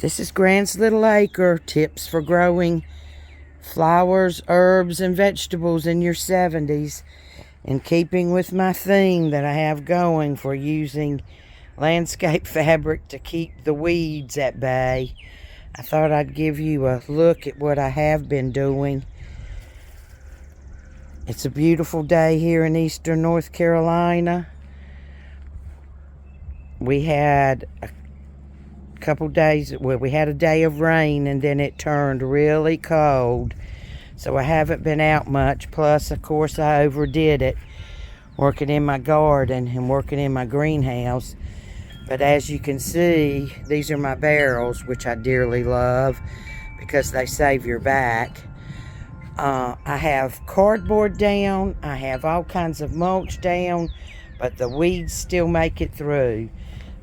This is Grant's Little Acre, tips for growing flowers, herbs, and vegetables in your 70s. In keeping with my theme that I have going for using landscape fabric to keep the weeds at bay, I thought I'd give you a look at what I have been doing. It's a beautiful day here in eastern North Carolina. We had a couple days, well, we had a day of rain and then it turned really cold. So I haven't been out much. Plus, of course, I overdid it working in my garden and working in my greenhouse. But as you can see, these are my barrels, which I dearly love because they save your back. I have cardboard down. I have all kinds of mulch down, but the weeds still make it through.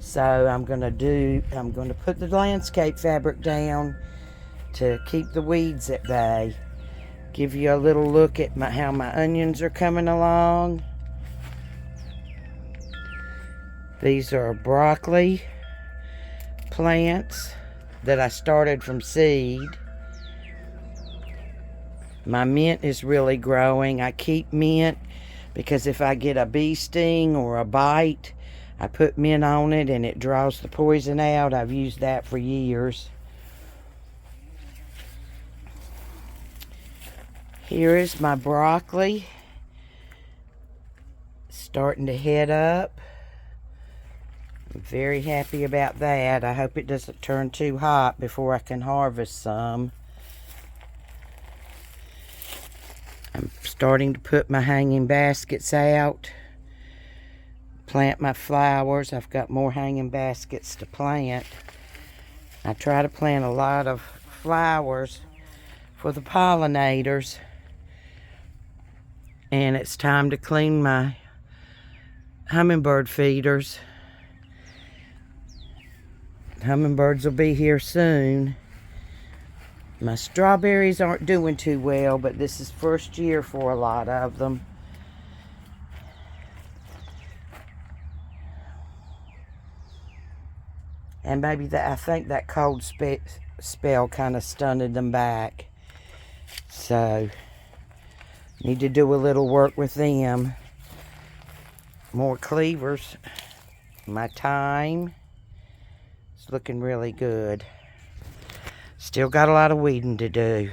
So I'm going to put the landscape fabric down to keep the weeds at bay. Give you a little look at how my onions are coming along. These are broccoli plants that I started from seed. My mint is really growing. I keep mint because if I get a bee sting or a bite, I put mint on it and it draws the poison out. I've used that for years. Here is my broccoli. Starting to head up. I'm very happy about that. I hope it doesn't turn too hot before I can harvest some. I'm starting to put my hanging baskets out. Plant my flowers. I've got more hanging baskets to plant. I try to plant a lot of flowers for the pollinators. And it's time to clean my hummingbird feeders. Hummingbirds will be here soon. My strawberries aren't doing too well, but this is first year for a lot of them. And maybe I think that cold spell kind of stunted them back. So, need to do a little work with them. More cleavers. My thyme is looking really good. Still got a lot of weeding to do.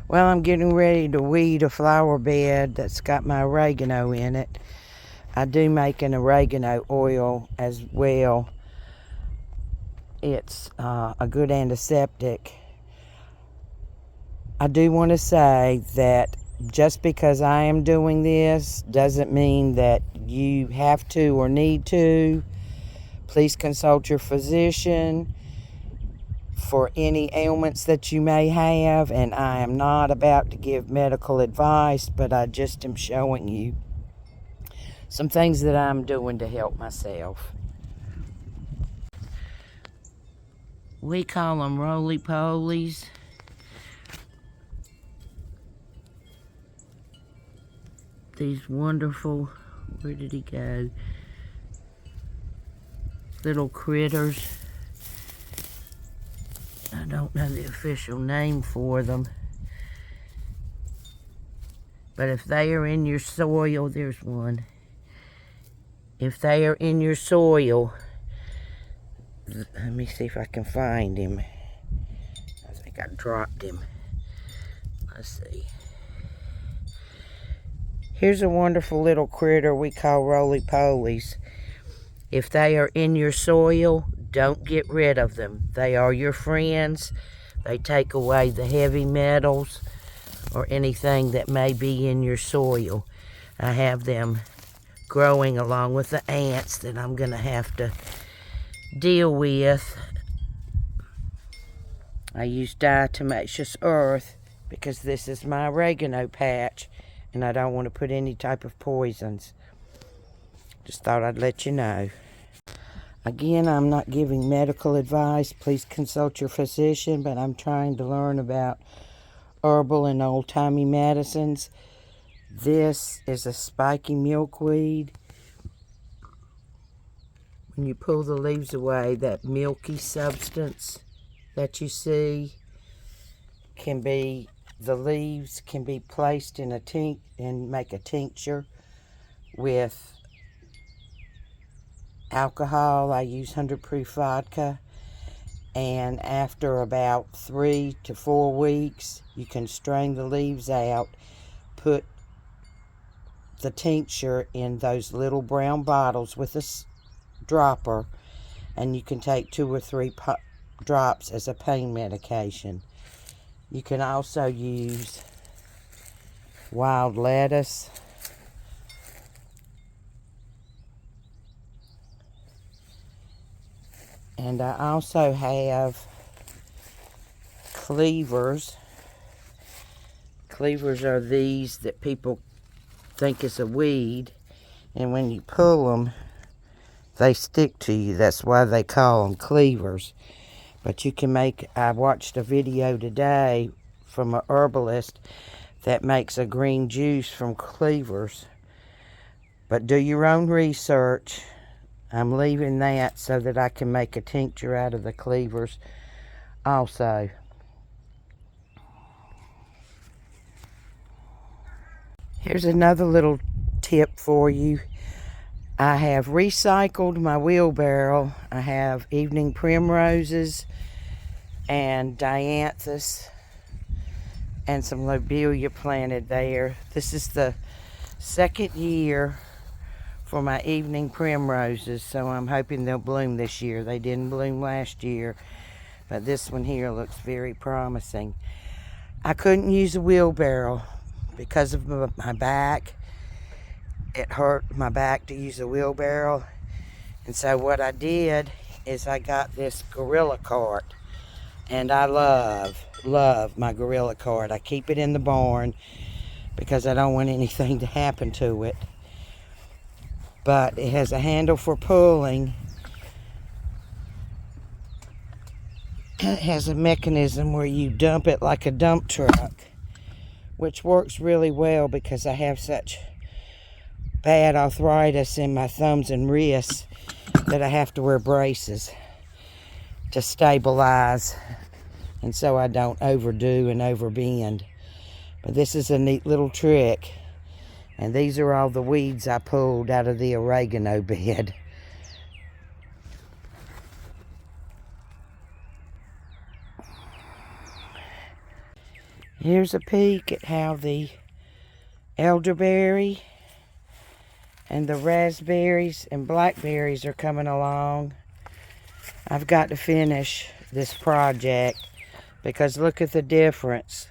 Well, I'm getting ready to weed a flower bed that's got my oregano in it. I do make an oregano oil as well. It's a good antiseptic. I do want to say that just because I am doing this doesn't mean that you have to or need to. Please consult your physician for any ailments that you may have, and I am not about to give medical advice, but I just am showing you some things that I'm doing to help myself. We call them roly-polies. These wonderful, where did he go? Little critters. I don't know the official name for them. But if they are in your soil, there's one. If they are in your soil, let me see if I can find him. I think I dropped him. Let's see. Here's a wonderful little critter we call roly-polies. If they are in your soil, don't get rid of them. They are your friends. They take away the heavy metals or anything that may be in your soil. I have them growing along with the ants that I'm going to have to deal with. I use diatomaceous earth because this is my oregano patch and I don't want to put any type of poisons. Just thought I'd let you know. Again, I'm not giving medical advice. Please consult your physician, but I'm trying to learn about herbal and old-timey medicines. This is a spiky milkweed. When you pull the leaves away, that milky substance that you see the leaves can be placed in and make a tincture with alcohol. I use 100 proof vodka, and after about 3 to 4 weeks, you can strain the leaves out, put the tincture in those little brown bottles with a dropper, and you can take 2 or 3 drops as a pain medication. You can also use wild lettuce, and I also have cleavers. Cleavers are these that people think is a weed, and when you pull them, they stick to you. That's why they call them cleavers. But you can I watched a video today from a herbalist that makes a green juice from cleavers. But do your own research. I'm leaving that so that I can make a tincture out of the cleavers also. Here's another little tip for you. I have recycled my wheelbarrow. I have evening primroses and dianthus and some lobelia planted there. This is the second year for my evening primroses, so I'm hoping they'll bloom this year. They didn't bloom last year, but this one here looks very promising. I couldn't use a wheelbarrow because of my back. It hurt my back to use a wheelbarrow, and so what I did is I got this Gorilla Cart, and I love my Gorilla Cart. I keep it in the barn because I don't want anything to happen to it. But it has a handle for pulling. It has a mechanism where you dump it like a dump truck, which works really well because I have such bad arthritis in my thumbs and wrists that I have to wear braces to stabilize, and so I don't overdo and overbend. But this is a neat little trick. And these are all the weeds I pulled out of the oregano bed. Here's a peek at how the elderberry and the raspberries and blackberries are coming along. I've got to finish this project because look at the difference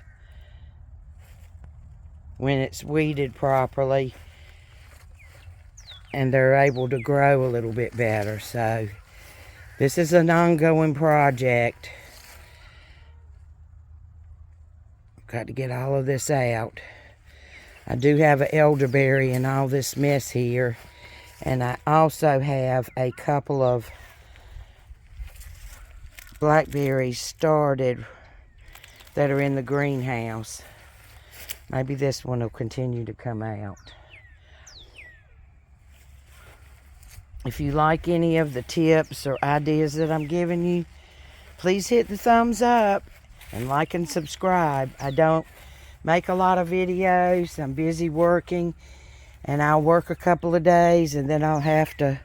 when it's weeded properly and they're able to grow a little bit better. So this is an ongoing project. Got to get all of this out. I do have an elderberry in all this mess here, and I also have a couple of blackberries started that are in the greenhouse. Maybe this one will continue to come out. If you like any of the tips or ideas that I'm giving you, please hit the thumbs up and like and subscribe. I don't make a lot of videos. I'm busy working, and I'll work a couple of days and then I'll have to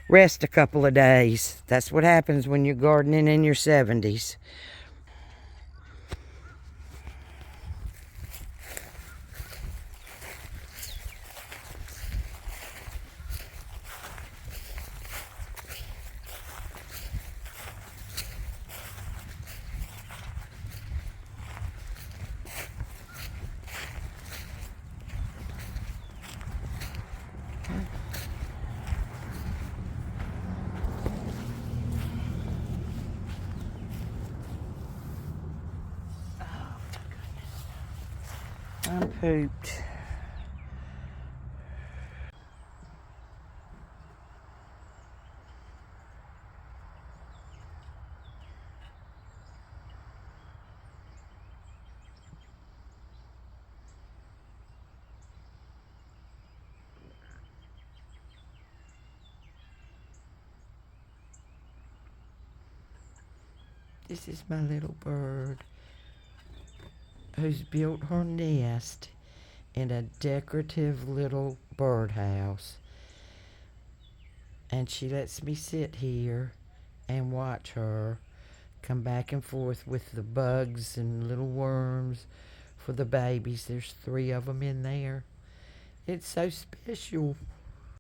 rest a couple of days. That's what happens when you're gardening in your 70s. pooped. This is my little bird who's built her nest in a decorative little birdhouse. And she lets me sit here and watch her come back and forth with the bugs and little worms for the babies. There's 3 of them in there. It's so special.